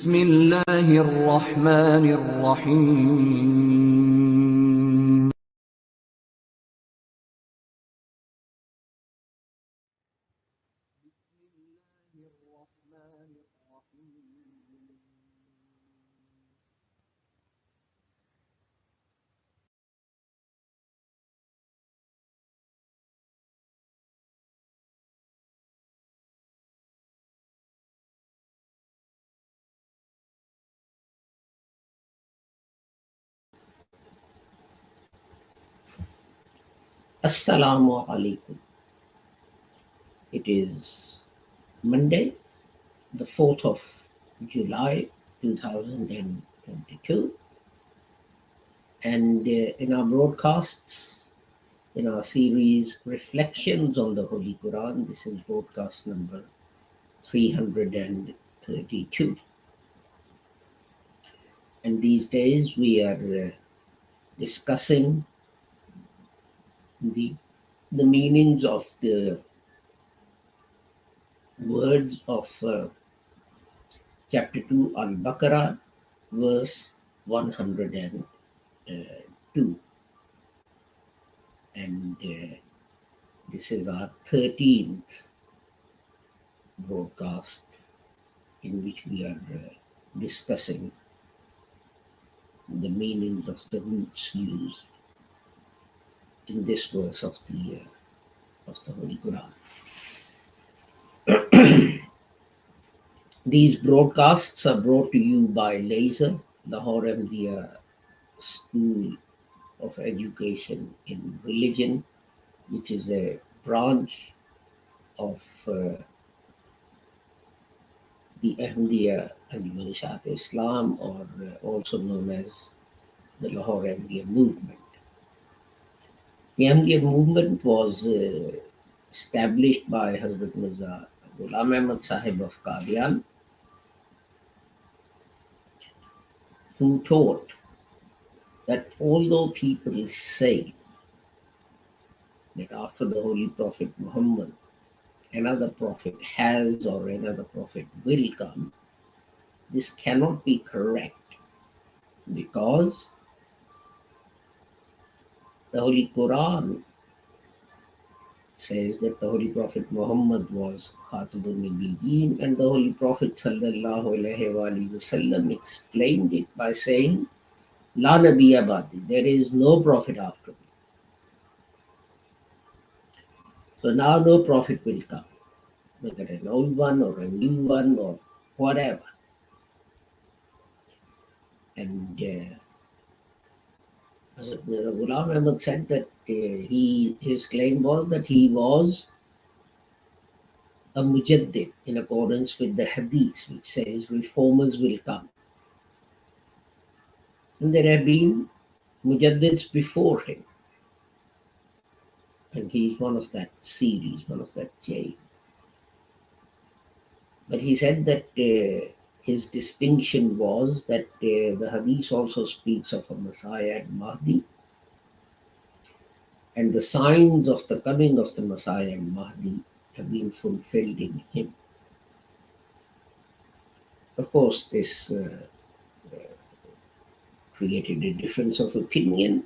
بسم الله الرحمن الرحيم Assalamu alaikum. It is Monday, the 4th of July 2022, and in our broadcasts, in our series Reflections on the Holy Quran, this is broadcast number 332. And these days we are discussing the meanings of the words of chapter 2 Al-Baqarah, verse 102. And this is our 13th broadcast in which we are discussing the meanings of the roots used in this verse of the Holy Quran. These broadcasts are brought to you by LASER, Lahore Ahmadiyya School of Education in Religion, which is a branch of the Ahmadiyya Al-Manshat Islam, or also known as the Lahore Ahmadiyya movement. The Ahmadiyya movement was established by Hazrat Mirza Ghulam Ahmad Sahib of Qadian, who taught that although people say that after the Holy Prophet Muhammad, another prophet has or another prophet will come, this cannot be correct, because the Holy Quran says that the Holy Prophet Muhammad was Khatibun Nabiyyin, and the Holy Prophet Sallallahu Alaihi Wasallam explained it by saying, La Nabiyya Ba'di, there is no prophet after me. So now no prophet will come, whether an old one or a new one or whatever. And Ghulam Ahmad said that his claim was that he was a mujaddid in accordance with the hadith, which says reformers will come. And there have been mujaddids before him, and he's one of that series, one of that chain. But he said that his distinction was that the hadith also speaks of a Messiah and Mahdi, and the signs of the coming of the Messiah and Mahdi have been fulfilled in him. Of course, this created a difference of opinion,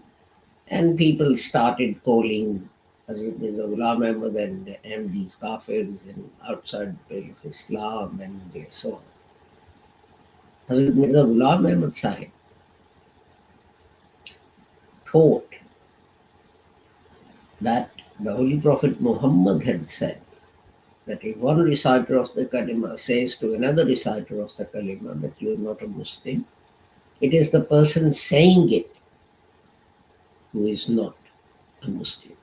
and people started calling Hazrat Mirza Ghulam Ahmad and Ahmadis kafirs and outside the pale of Islam and so on. Hazrat Mirza Ghulam Ahmad Sahib taught that the Holy Prophet Muhammad had said that if one reciter of the kalima says to another reciter of the kalima that you are not a Muslim, it is the person saying it who is not a Muslim.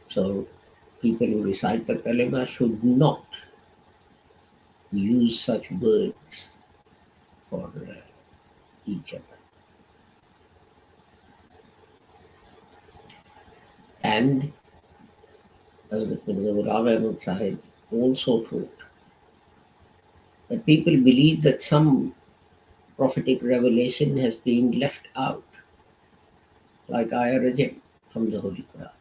So people who recite the kalima should not use such words for each other. And Hazrat Mirza Ghulam Ahmad Sahib also taught that people believe that some prophetic revelation has been left out, like ayah rajim from the Holy Quran.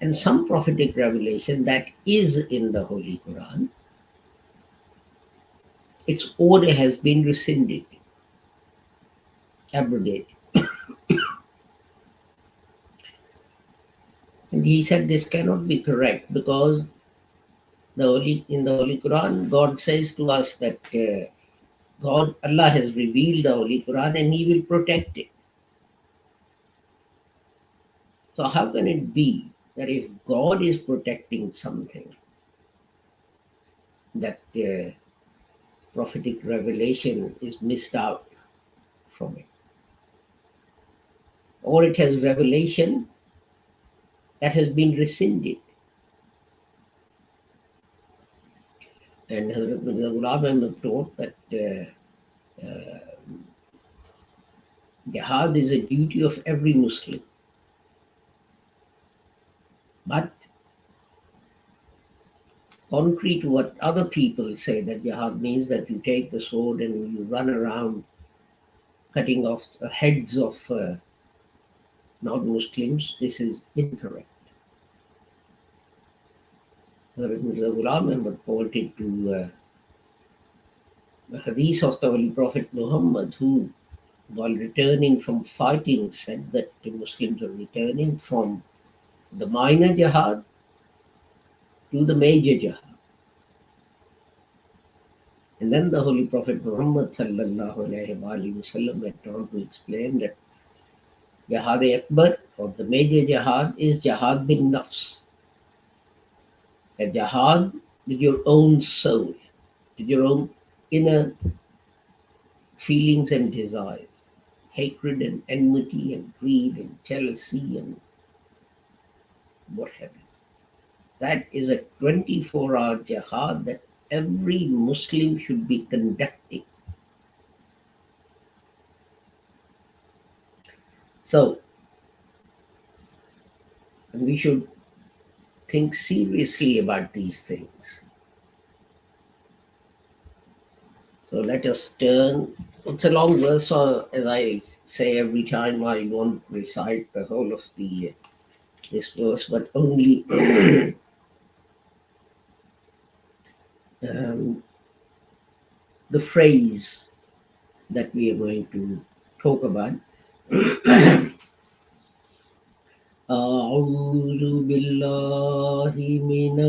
And some prophetic revelation that is in the Holy Quran its order has been rescinded, abrogated. And he said this cannot be correct because in the Holy Quran, God says to us that Allah has revealed the Holy Quran and He will protect it. So how can it be that if God is protecting something, that prophetic revelation is missed out from it? Or it has revelation that has been rescinded. And Hazrat Mirza Ghulam Ahmad taught that jihad is a duty of every Muslim. But contrary to what other people say, that jihad means that you take the sword and you run around cutting off the heads of non-Muslims, this is incorrect. Hazrat Mirza Ghulam Ahmad pointed to the hadith of the Holy Prophet Muhammad, who, while returning from fighting, said that the Muslims are returning from the minor jihad to the major jihad. And then the Holy Prophet Muhammad sallallahu alaihi wasallam went on to explain that Jihad Akbar, or the major jihad, is jihad bin nafs, a jihad with your own soul, with your own inner feelings and desires, hatred and enmity and greed and jealousy and what have you. That is a 24-hour jihad that every Muslim should be conducting. So, we should think seriously about these things. So let us turn. It's a long verse, so as I say every time, I won't recite the whole of this verse, but only the phrase that we are going to talk about. أعوذ بالله من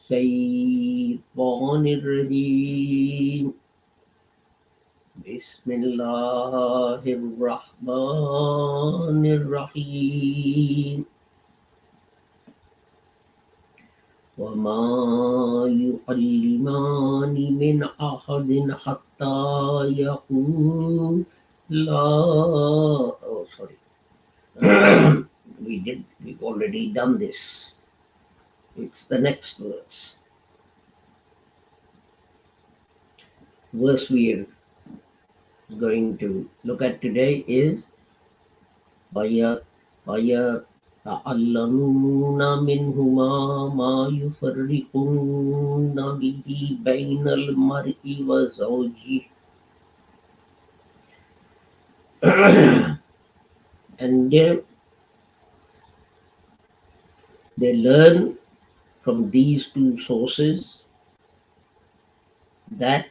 الشيطان الرجيم بسم الله الرحمن الرحيم وما يعلمان من أحد حتى يقول لا. Oh, sorry. We've already done this. It's the next verse. Verse we are going to look at today is فَيَتَعَلَّمُونَ مِنْهُمَا مَا يُفَرِّقُونَ بِهِ بَيْنَ الْمَرْءِ وَزَوْجِهِ. And they learn from these two sources that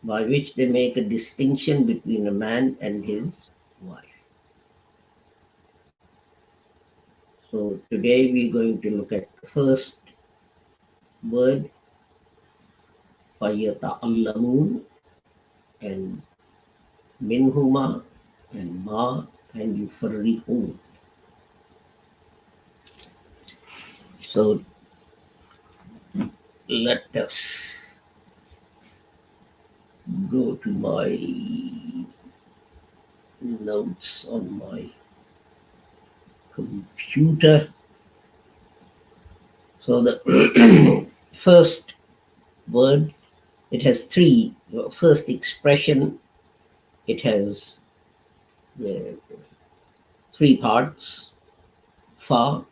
by which they make a distinction between a man and his wife. So today we're going to look at the first word, فَيَتَعَلَّمُونَ, and minhuma, and ma, and yufarriqun. So let us go to my notes on my computer. So the first word, it has three. First expression, it has three parts. Fa,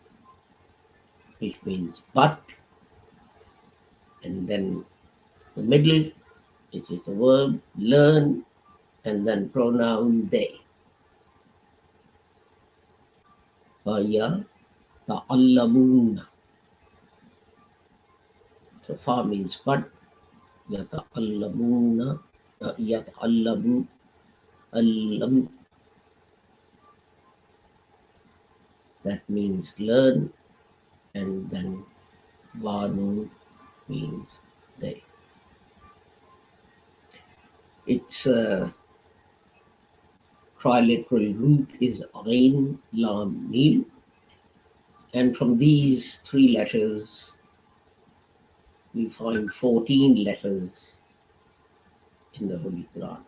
which means but, and then the middle, which is the verb learn, and then pronoun they. Faya ta'allamuna. So fa means but, يتعلمون يتعلم علم, that means learn, and then Vanu means they. Its triliteral root is Ain, Lam, Meem, and from these three letters we find 14 letters in the Holy Quran,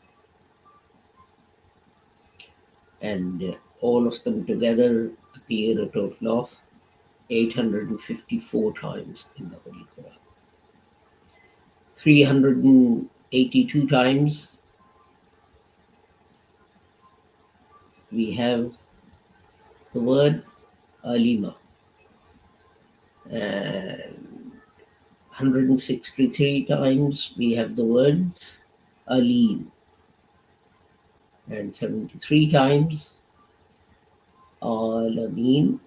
and all of them together appear a total of 854 times in the Holy Quran. 382 times we have the word Alima, and 163 times we have the words Alim, and 73 times Alameen,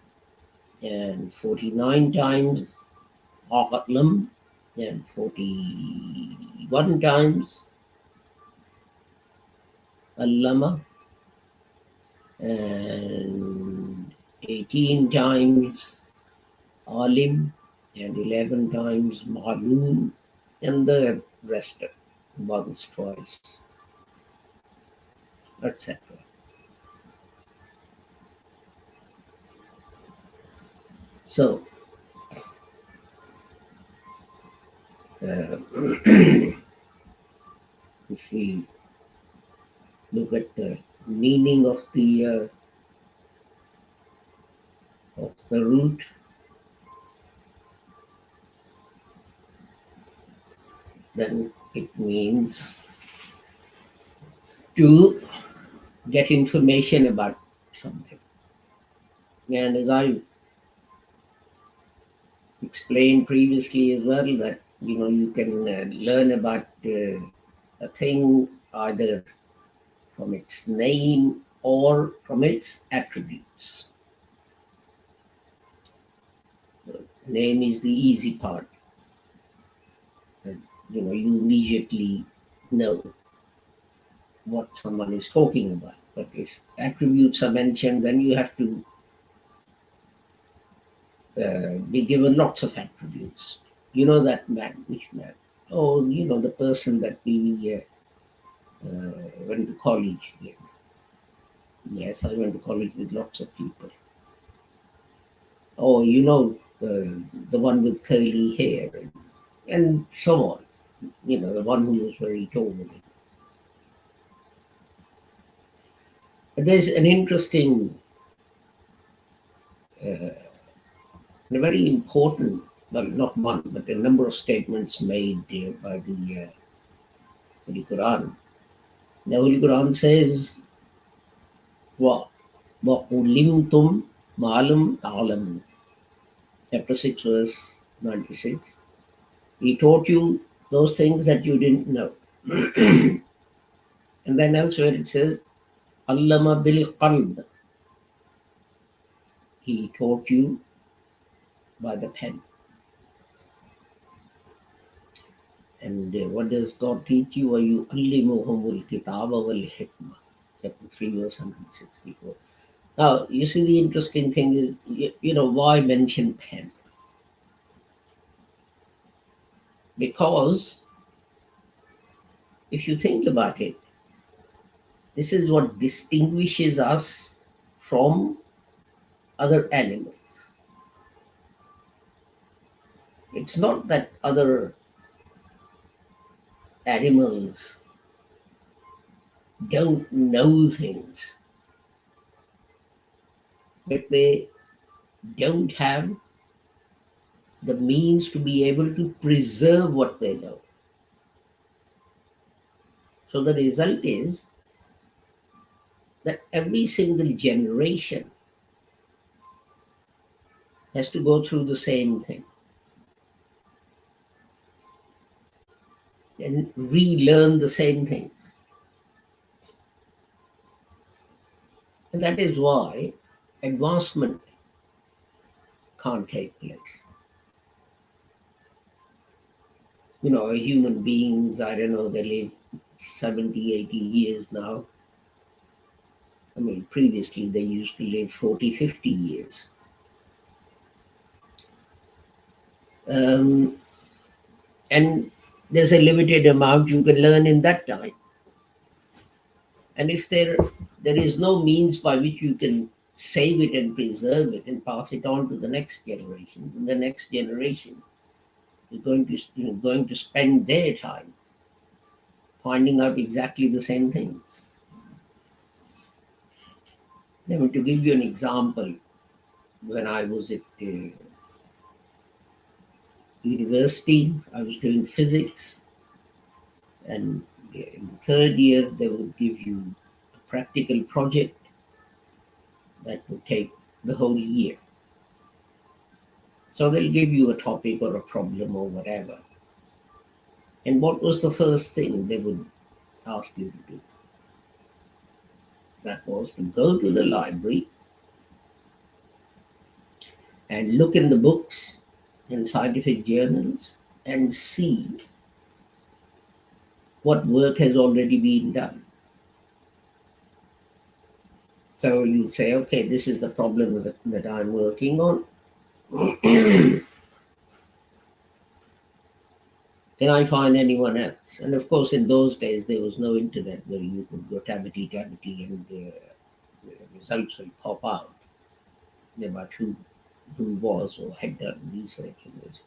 and 49 times Aqlam, and 41 times Allama, and 18 times Alim, and 11 times Ma'loom, and the rest once, twice, etc. So, if we look at the meaning of the root, then it means to get information about something. And as I explained previously as well, that you can learn about a thing either from its name or from its attributes. The name is the easy part. You immediately know what someone is talking about. But if attributes are mentioned, then you have to be given lots of attributes. That man, which man? Oh, the person that we went to college with. Yes, I went to college with lots of people. Oh, the one with curly hair, and so on. The one who was very tall. But there's an interesting, a very important, well, not one, but a number of statements made by the Holy Quran. The Holy Quran says, وَعُلِمْتُمْ مَا لَمْ تَعْلَمُوا. Chapter 6, verse 96. He taught you those things that you didn't know. And then elsewhere it says, Allama bil qalb. He taught you by the pen. And what does God teach you? وَيُعَلِّمُهُمُ الْكِتَابَ وَالْحِكْمَةَ. Chapter 3, verse 164. Now, you see, the interesting thing is, why mention pen? Because if you think about it, this is what distinguishes us from other animals. It's not that other animals don't know things, but they don't have the means to be able to preserve what they know. So the result is that every single generation has to go through the same thing and relearn the same things. And that is why advancement can't take place. Human beings, I don't know, they live 70, 80 years now. I mean, previously they used to live 40, 50 years. Um, and there's a limited amount you can learn in that time. And if there is no means by which you can save it and preserve it and pass it on to the next generation, then the next generation is going to spend their time finding out exactly the same things. I mean, to give you an example, when I was at university, I was doing physics, and in the third year, they would give you a practical project that would take the whole year. So they'll give you a topic or a problem or whatever. And what was the first thing they would ask you to do? That was to go to the library and look in the books in scientific journals and see what work has already been done. So you'd say, okay, this is the problem that I'm working on. Can I find anyone else? And of course, in those days, there was no internet where you could go tabity and the results will pop out about who was or had done research in this.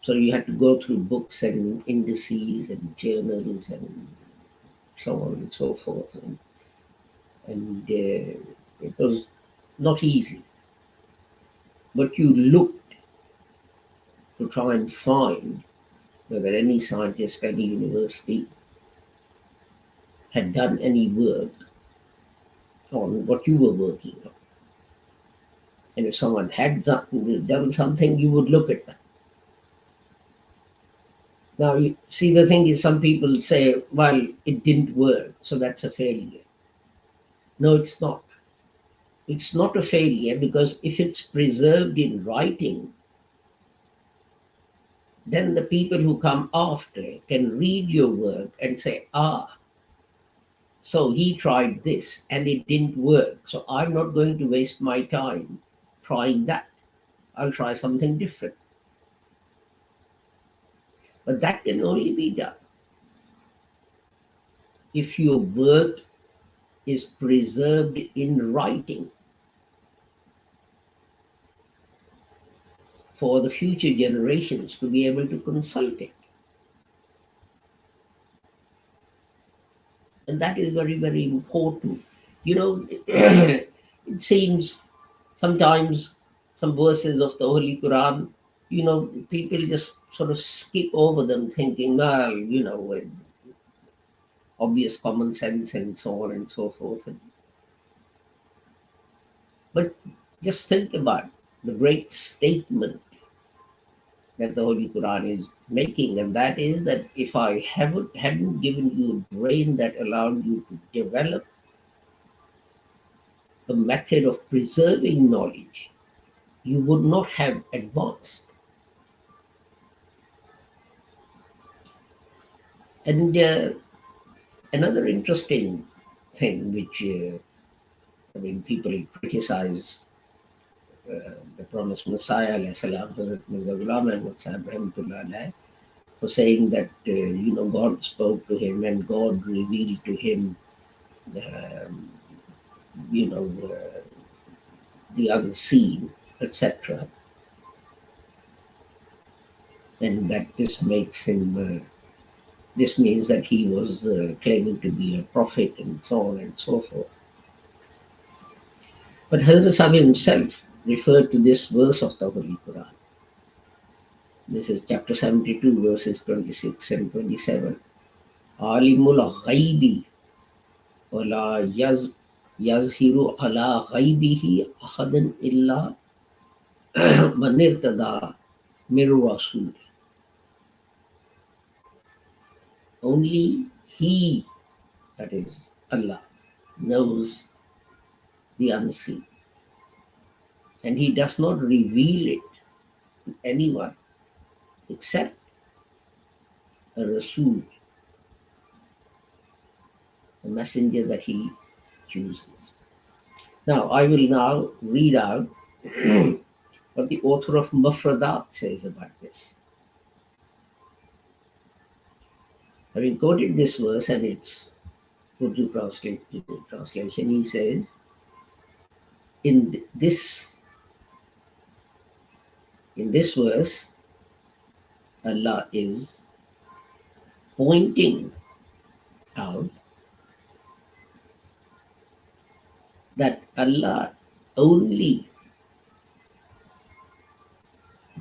So you had to go through books and indices and journals and so on and so forth. And it was not easy. But you looked to try and find whether any scientist, any university had done any work on what you were working on. And if someone had done something, you would look at that. Now, you see, the thing is, some people say, well, it didn't work, so that's a failure. No, it's not. It's not a failure, because if it's preserved in writing, then the people who come after can read your work and say, so he tried this and it didn't work. So I'm not going to waste my time trying that. I'll try something different. But that can only be done if your work is preserved in writing for the future generations to be able to consult it. And that is very, very important. It seems sometimes some verses of the Holy Quran, people just sort of skip over them thinking, well, obvious common sense and so on and so forth. But just think about the great statement that the Holy Quran is making, and that is that if I hadn't given you a brain that allowed you to develop a method of preserving knowledge, you would not have advanced. And another interesting thing which people criticize the promised Messiah, Hazrat Mirza Ghulam Ahmad Sahib Rahmatullah Alayh, for saying that God spoke to him and God revealed to him um, the unseen, etc. And that this means that he was claiming to be a prophet and so on and so forth. But Hazrat Sahib himself referred to this verse of the Holy Quran. This is chapter 72, verses 26 and 27. Alimul ghaibi wa la yazhiru ala ghaibihi ahadan illa man irtada mir rasul. Only he, that is Allah, knows the unseen. And he does not reveal it to anyone except a Rasul, a messenger that he chooses. Now, I will now read out what the author of Mufradat says about this. Having quoted this verse and its Urdu translation, he says, in this verse, Allah is pointing out that Allah only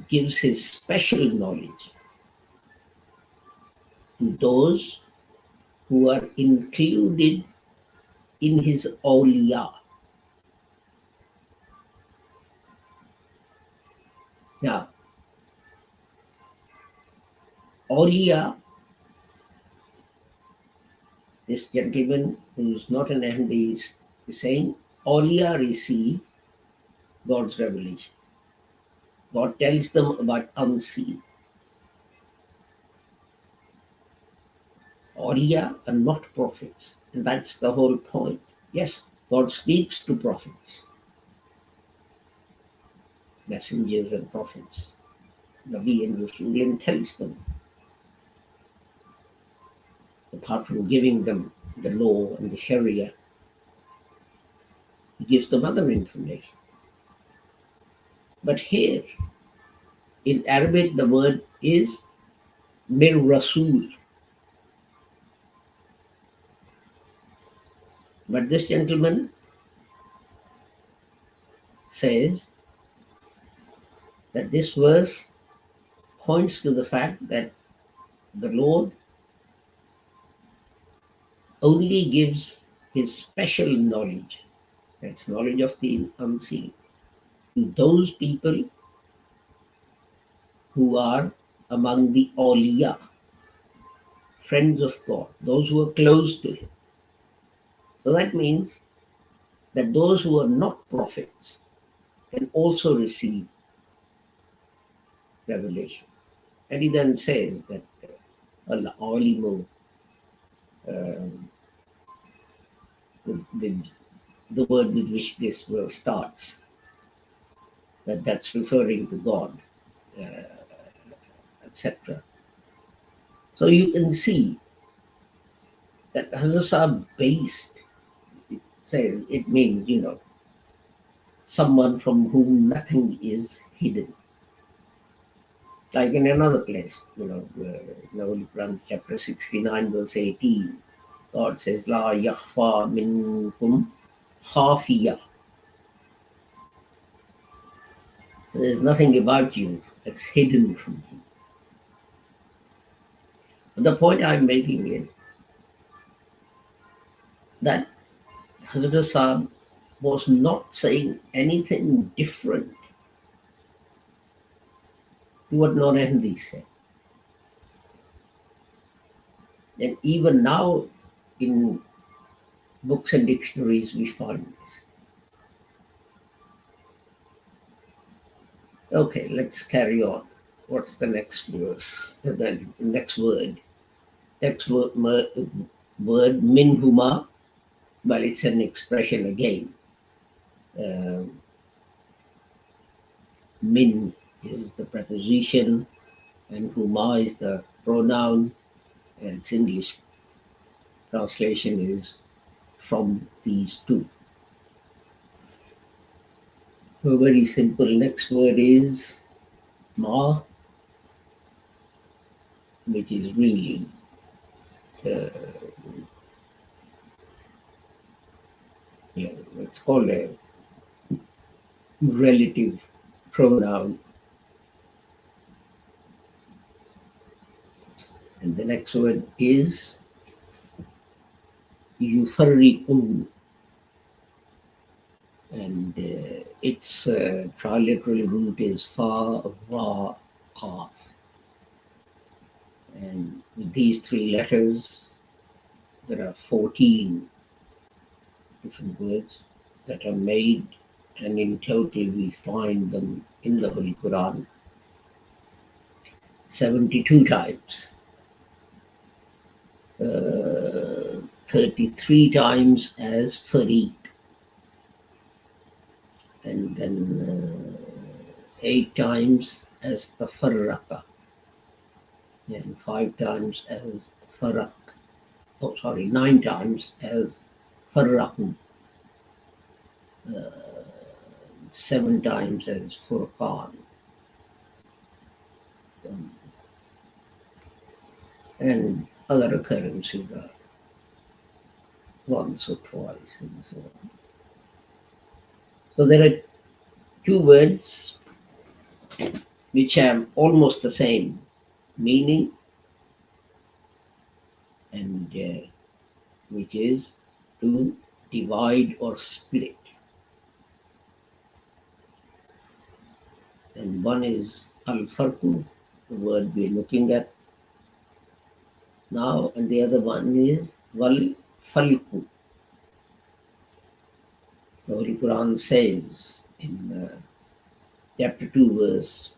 gives his special knowledge to those who are included in his awliya. Now, awliya, this gentleman who's not an Ahmadi is saying, awliya receive God's revelation. God tells them about unseen. Awliya are not prophets, and that's the whole point. Yes, God speaks to prophets, messengers and prophets, Nabi and Rasul, and tells them, apart from giving them the law and the Sharia, he gives them other information. But here, in Arabic, the word is mir Rasul. But this gentleman says that this verse points to the fact that the Lord only gives his special knowledge, that's knowledge of the unseen, to those people who are among the awliya, friends of God, those who are close to him. So that means that those who are not prophets can also receive revelation. And he then says that Allah alimu, the word with which this verse starts, that's referring to God, etc. So you can see that Hazrat based, say it means, someone from whom nothing is hidden. Like in another place, in the Holy Quran, chapter 69, verse 18, God says, La yakhfa minkum khafiya. There's nothing about you that's hidden from you. But the point I'm making is that Hazrat Sahib was not saying anything different to what non-Ahmadis said. And even now, in books and dictionaries, we find this. Okay, let's carry on. What's the next verse? The next word. Next word minhuma. Well, it's an expression again. Min is the preposition, and huma is the pronoun, and its English translation is from these two. So very simple. Next word is ma, which is really it's called a relative pronoun. And the next word is yufarriqun, and its triliteral root is fa, ra, qaaf. And with these three letters, there are 14 different words that are made, and in total we find them in the Holy Quran 72 times, 33 times as fariq, and then 8 times as tafarraqa, and 5 times as faraq. Oh, sorry, 9 times as farraqu, 7 times as furqan, and other occurrences are once or twice, and so on. So there are two words which have almost the same meaning, and which is to divide or split. And one is al-farqu, the word we're looking at now, and the other one is wal-falqu. The Holy Quran says in chapter 2, verse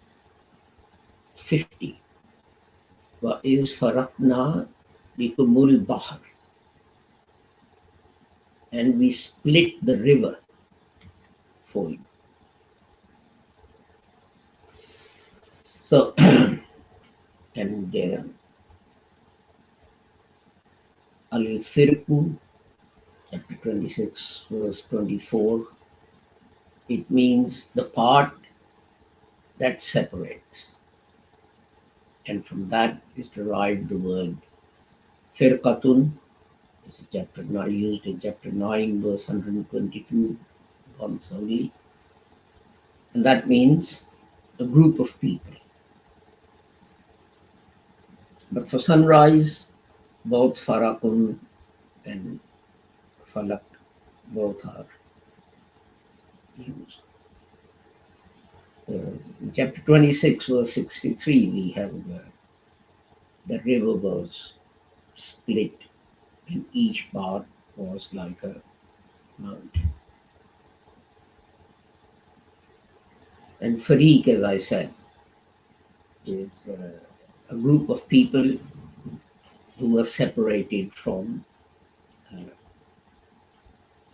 50, وَإِذْ فَرَقْنَا بِكُمُ الْبَحْرَ, and we split the river for you. So, and al-firqu, chapter 26, verse 24, it means the part that separates. And from that is derived the word firqatun, chapter 9, used in chapter 9, verse 122, once only. And that means a group of people. But for sunrise, both faraqun and falak, both are used. In chapter 26, verse 63, we have the river was split, and each part was like a mountain. And fariq, as I said, is a group of people who were separated from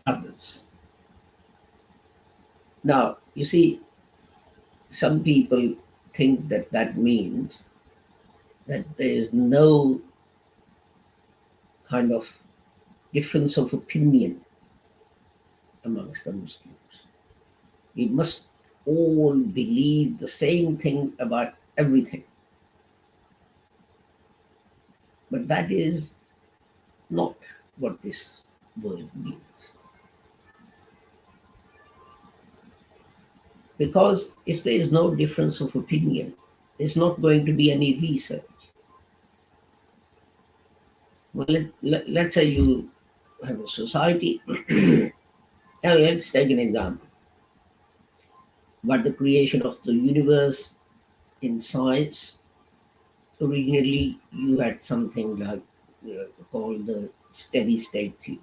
others. Now, you see, some people think that that means that there is no kind of difference of opinion amongst the Muslims. We must all believe the same thing about everything. But that is not what this word means. Because if there is no difference of opinion, there's not going to be any research. Well, let's say you have a society. Now, let's take an example. But the creation of the universe in science, originally you had something like called the steady state theory.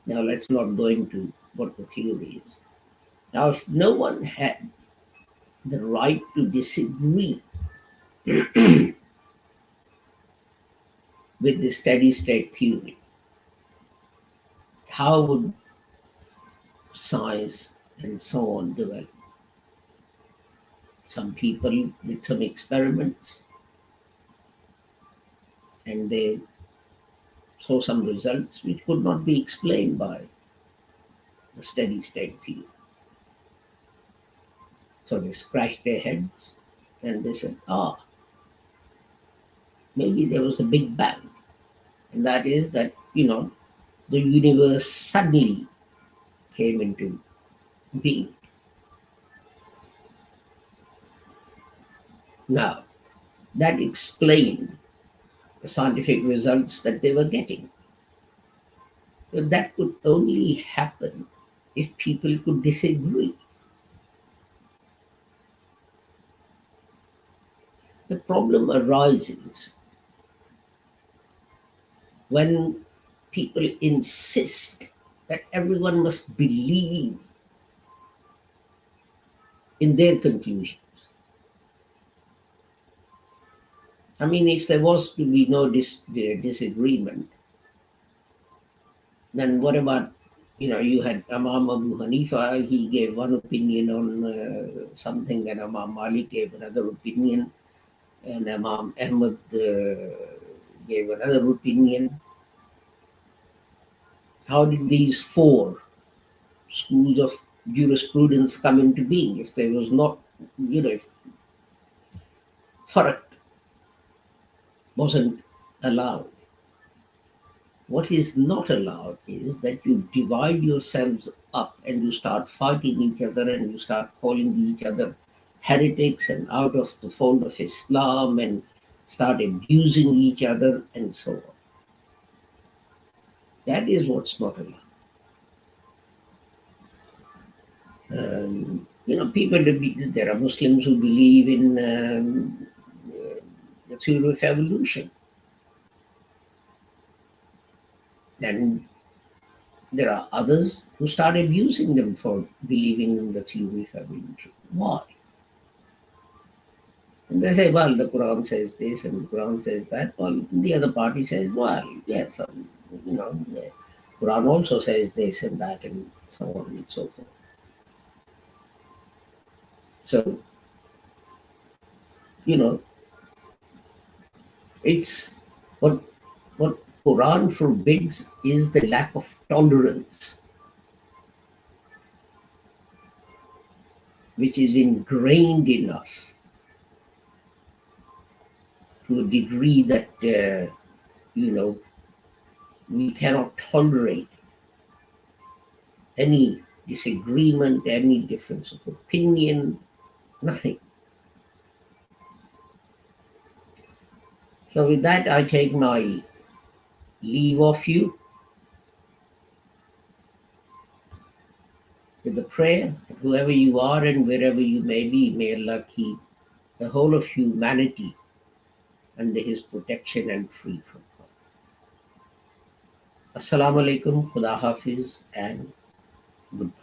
Now, let's not go into what the theory is. Now, if no one had the right to disagree with the steady state theory, how would science and so on develop? Some people did some experiments and they saw some results which could not be explained by the steady state theory. So they scratched their heads and they said, maybe there was a big bang. And that is that, the universe suddenly came into being. Now, that explained the scientific results that they were getting. But that could only happen if people could disagree. The problem arises when people insist that everyone must believe in their conclusions. I mean, if there was to be no disagreement, then what about, you had Imam Abu Hanifa, he gave one opinion on something, and Imam Malik gave another opinion, and Imam Ahmad gave another opinion. How did these four schools of jurisprudence come into being if there was not, if farq wasn't allowed? What is not allowed is that you divide yourselves up and you start fighting each other and you start calling each other heretics and out of the fold of Islam and start abusing each other and so on. That is what's not allowed. There are Muslims who believe in the theory of evolution. And there are others who start abusing them for believing in the theory of evolution. Why? And they say, well, the Quran says this and the Quran says that. Well, the other party says, well, yes, the Quran also says this and that and so on and so forth. So, it's what Quran forbids is the lack of tolerance, which is ingrained in us to a degree that we cannot tolerate any disagreement, any difference of opinion, nothing. So with that, I take my leave of you with the prayer that whoever you are and wherever you may be, may Allah keep the whole of humanity under His protection and free from harm. Assalamu alaikum, Khuda Hafiz, and goodbye.